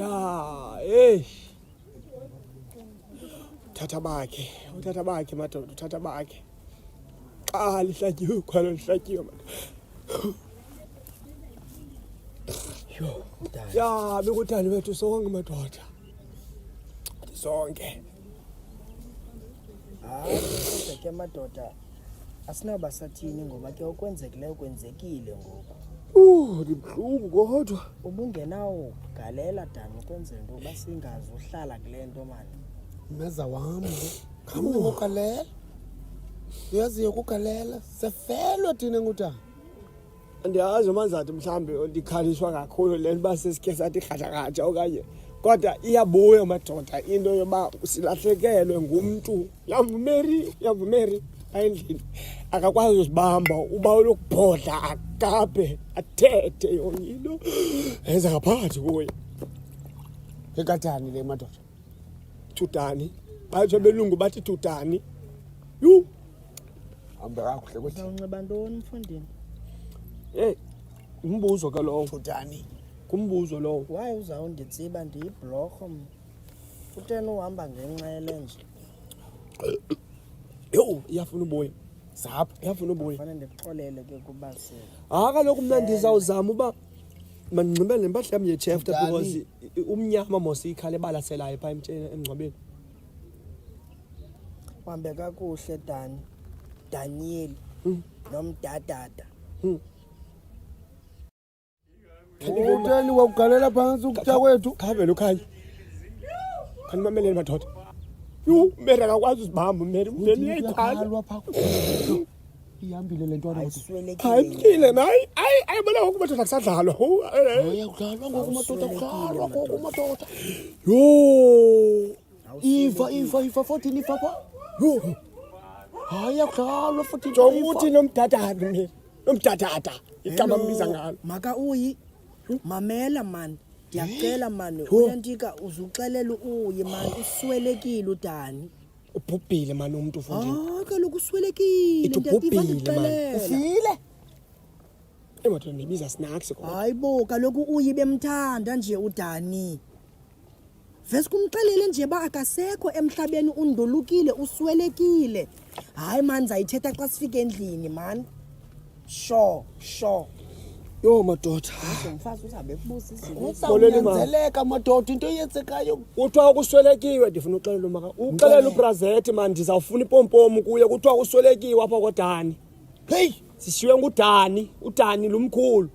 Ya, hey. Uthatha bakhe madoda, uthatha bakhe. Xa lihlatyiwe kwalo lihlatyiwe madoda. Yo, ya bekutani wethu sonke madoda. Sonke. Kodwa ke madoda asinaba sathini ngoba ke okwenzekileyo kwenzekile ngoku. Ndibhlungu kodwa. Ubungenawo galela dani ukwenzela into uba singazi uhlala kule nto mani. Meza wam khambe ngogalela. Uyaziyo ukugalela sefelwe thina ngutana. Andiyazi manzathi mhlambe ndikhaliswa kakhulu le nto basesikhe sathi khatha okanye kodwa iyabuya madoda into yoba silahlekelwe ngumntu yamvumeri ayendlini akakwazi usibamba uba ulokubhodla akaphe athethe yonke into enza ngaphakathi kuye Ekatani le madoda. Thudani bathi belungu bathi thudani yu Hamba kakuhle kuthi. Uzawunxiba ntoni mfundini? Umbuzo ke lowo Thudani. kumbuzo lowo Waye uzawunditsiba ndiyibhlorho mna. Utena uhamba ngenxele nje. iyafuna ubuya zapha iyafuna ubuya Fanele ndikuxolele ke kuba se. kaloku mna ndizawuzama uba mandinxibele nempahla yam yechefta because umnyama mos ikhale balaselayo phaa emngcwabeni. Uhambe kakuhle Daniel nomdadada. Utani wakugalela phansi ukutya kwethu. Khavele ukhanye khanimameleni madoda umeri akakwazi usibamba umeri iyayikhwala Ihambile le nto ayikile nayi ayibona ngoku madoda kusadlalwa uyakudlalwa ngoku madoda kudlalwa ngoku madoda. Iva 14 ifa pha. Hayi yakudlalwa 14. jonga ukuthi nomdadada igama mbiza ngalo Maka uyi mamela man. Ndiyacela mani uyantika uzuxelela uyi man uswelekile uDani. ubhubhile mani umuntu ufundile Kaloku uswelekile ubhubhile mani Ufile. madoda ndibiza snacks Hayibo kaloku uyi bemthanda nje uDani. Vese kumxelele nje ba akasekho emhlabeni undolukile uswelekile. Hayi man zayithetha xa sifike endlini man. Sure. madoda Umfazi uzabe kubuza izinto. Uzawunyanzeleka madoda into eyenzekayo. kuthiwa ukuswelekiwe ndifuna uxelela umaka uxelela ubrazethi mani ndizawufuna ipompomu kuye kuthiwa uswelekiwe apha kodani. Hey, Sishiywe udani lumkhulu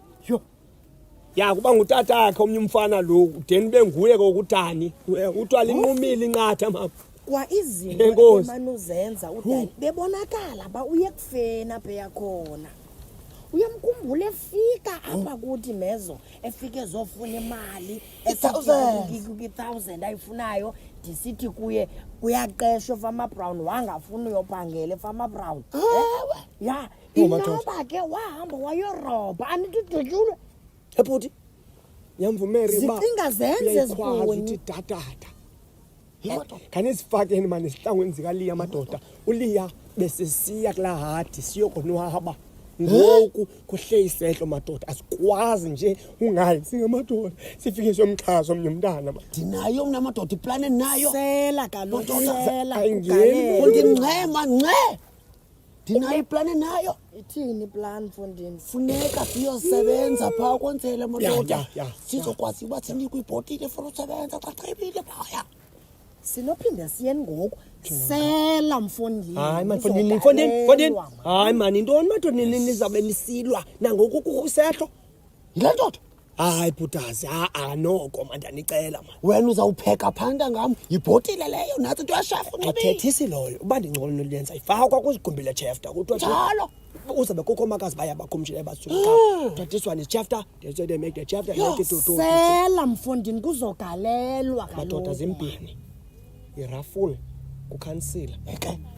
ya kuba ngutata yakhe omnye umfana lo udeni benguye kokudani kuthiwa linqumile inqatha mama Kwa izinto emanuzenza uDani bebonakala ba uye kufena phe yakhona. Uyamkhumbula efika apha kuthi mezo efike ezofuna imali 1000 ayifunayo ndisithi kuye kuyaqeshwa Farmer Brown wangafuna uyophangela Farmer Brown. Ya inoba ke wahamba wayoroba anitudutyulwe ebhuti yamvumeri ba zicinga zenze zikwazi ziboni dadada kani sifakeni mani sihlangweni zikaliya madoda uliya besesiya kula hadi siyokonwaba ngoku kuhle isehlo madoda asikwazi nje ungayi singamadoda sifike somxhaso omnye umntana dinayo mna madoda iplane nayo. sela kaloku sela ayingeni Ndinxema nxe. Dinayo iplane nayo. ithini plan mfundini Funeka siyosebenza phaa kwenzele madoda. ya. Sizokwazi uba sinikwe ibhotile for usebenza xa chibile phaya. sinophinda siyeni ngoku sela mfundini. hayi mfondini hayi mani intoni madoda nizabe nisilwa nangoku kusehlo Yile ndoda. hayi bhutazi noko mandanicela man Wena uzawupheka phanda ngam yibhotile leyo nathi into yashafa unxibile. athethisi loyo uba ndingcono lenza ifakwa kwizigumbile chefta kuthiwa Njalo. uzabe kukho makazi bayabakhumshile basuka thathiswa nechefta they make the chefta like it to sela mfundini kuzogalelwa madoda kaloku zimbini irafule kukhansila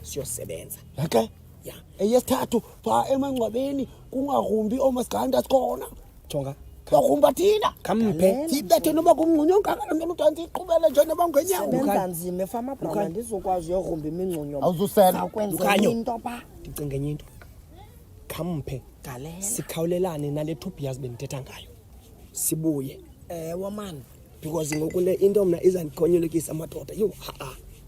siyosebenza Yeke. ya Eyesithathu phaa emangcwabeni kungarumbi oomasiganda sikhona. jonga Barumba thina. khampe Sibethe noba kumngcunyo kangaka ngelo utanti iqhubele nje nebangenyawo. sebenza nzima eFarmer Brown andizokwazi uyorumba imingcunyo Awuzusela. ukwenza into ba ndicinge enye into khampe galela sikhawulelane nale 2 years benithetha ngayo sibuye ewe man because ngoku le into mna izandikhonyolekisa madoda yho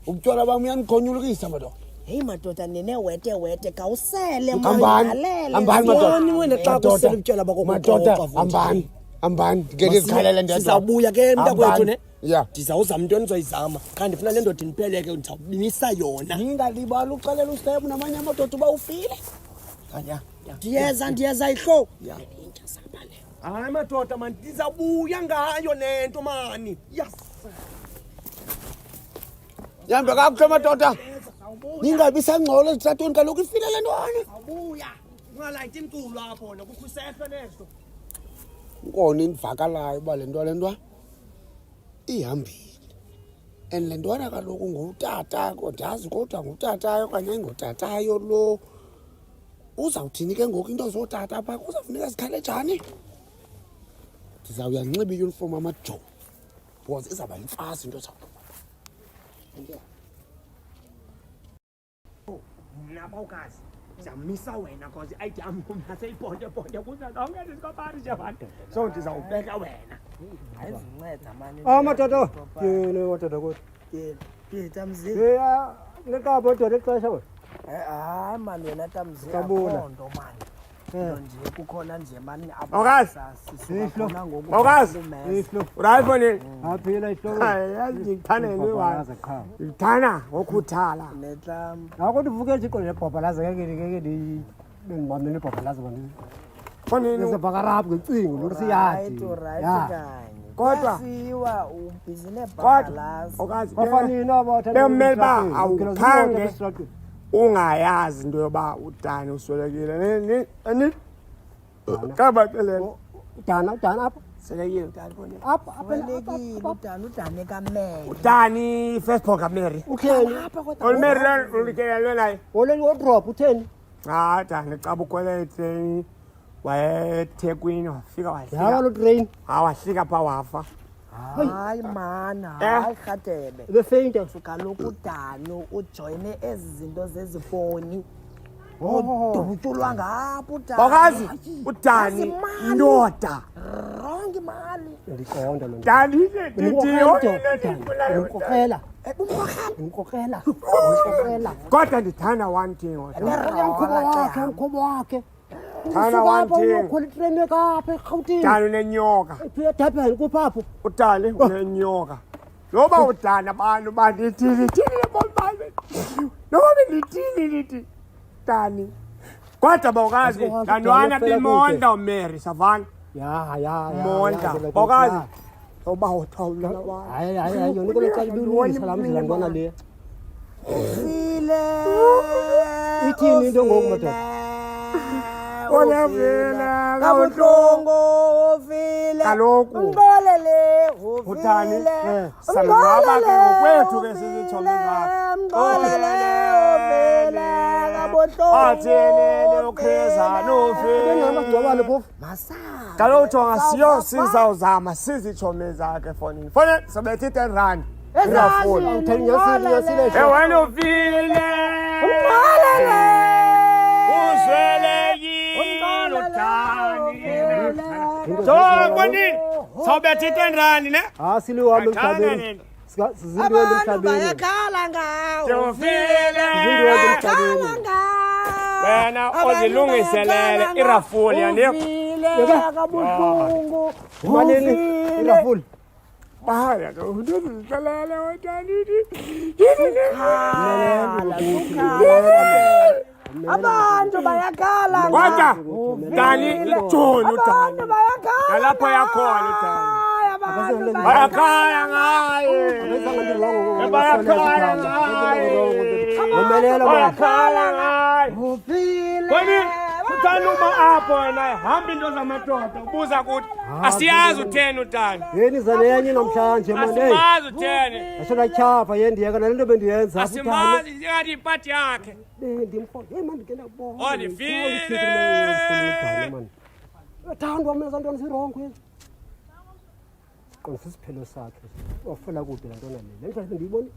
ubutywala bam uyanikhonyulukisa madoda. heyi madoda ninewete khawusele Hambani madoda. wena xa kusele ubutywala bakho Madoda, hambani. Ngeke zikhalele ndedwa. sizawubuya ke mntakwethu ne Yeah. ndizawuzama into endizoyizama kanti ndifuna le ndoda indipheleke ndizawubimisa yona Ningalibali uxelela uStep namanye amadoda uba ufile. ndiyeza ihlo hayi madoda mani ndizawubuya ngayo le nto mani yes Yambe kakuhle madoda. Ningabi sangcola ezitratweni kaloku ifile le ntwana. awubuya ungalayiti imculo apho na kukho isehlo neso Nkona indivakalayo uba le ntwa ihambile. And le ntwana kaloku ngutata kodwa kodwa ngutatayo okanye ngutatayo lo. Uzawuthini ke ngoku into zotata apha kuzafuneka sikhale njani? Ndizawuya nxiba iuniform amajo. Because izawuba yimfasi into zakho. nabawukazi ndizamisa wena cause ayijam mna seyibhonde kuza zonke ndizikopari nje abantu so ndizawubeka wena ayizinceda mani Madoda yini madoda kodwa tamzini nekabo doda ixesha wena hayi mani wena tamzini Sabula. akhondo mani nto nje kukhona nje mani Awukazi? Awukazi? ihlo urayi fonini aphila ihlo yazi ndikuthandeni wa qha ndikuthanda ngokhuthala netlam akuthi vuke nje iqolo lebhobhalaza ngeke bengibambene ibhobhalaza bani fonini sebakaraphi ngecingo lo siyadi right ya kanye Kodwa- siwa ubhizinesi kodwa babhalazi awukazi bafanini abathatha Bekumele uba awukhange ungayazi into yoba udani uswelekile kabacelele dana apha selekile udani fonini apha welekile udane kamele udani first programmary utheni olumeri ulikelelwe naye oleni wodrop utheni hayi dani xa bukhwele itreyini wayethekwini wafika yaba lo train wahlika phaa wafa hayi mani hayi rhatebe ebefeyinta kaloku udani ujoyine ezi zinto zezifoni oh udutyulwa ngapho awukazi udani ndoda ronke imali ndiqonda lo dani ngikhokhela kodwa ndithanda one thing mkhobo wakhe Thana one thing. ukhwela itreni ekapha erhawutini dani unenyoka edabheni kuphapho udani unenyoka noba udani abantu bandithini noba bendithini lithi dani kodwa bawukazi dantwana bimonda umary savana monda bawukazi oba uthawula hayi yona kolexesha ibulungisa laa mzila ntwana le ithini into ngoku madoda olevela kabuhlungu ufile kaloku mbolele udani ufile sanqaba ke ngokwethu ke sizitshomi zakho mbolele ufile kabuhlungu athelele ukheza bengamagcwabane phofu masaka kaloku jonga sizawuzama sizitshomi zakhe fonini fonini sobethe i-10 rand wena ufile uzwelekile udani so fonini sawubethe i-10 rand ne siliwami emhlabeni sizinto abantu emhlabeni bayakhala ngawo ufile bayakhala ngawo wena ozilungiselele irafuli ufile kabuhlungu imalini irafuli baya ndozilelele odanini abantu bayakhala kodwa dani ijoni udani abantu bayakhala nalapho yakhona udani bayakhala ngaye bayakhala ngaye ngomelela bayakhala ngaye ufile Fonini uthanda uma apho wena hamba into zamadoda ubuza kuthi asiyazi utheni udani yeni zalenye namhlanje manje asimazi utheni ashona tyhapha yendiyeka nale nto bendiyenza asimazi ingathi ipati yakhe thandwa mna zantwana sirongo yena qonisa isiphelo sakhe wafela kude laa ntwana le le ndlela ndiyiboni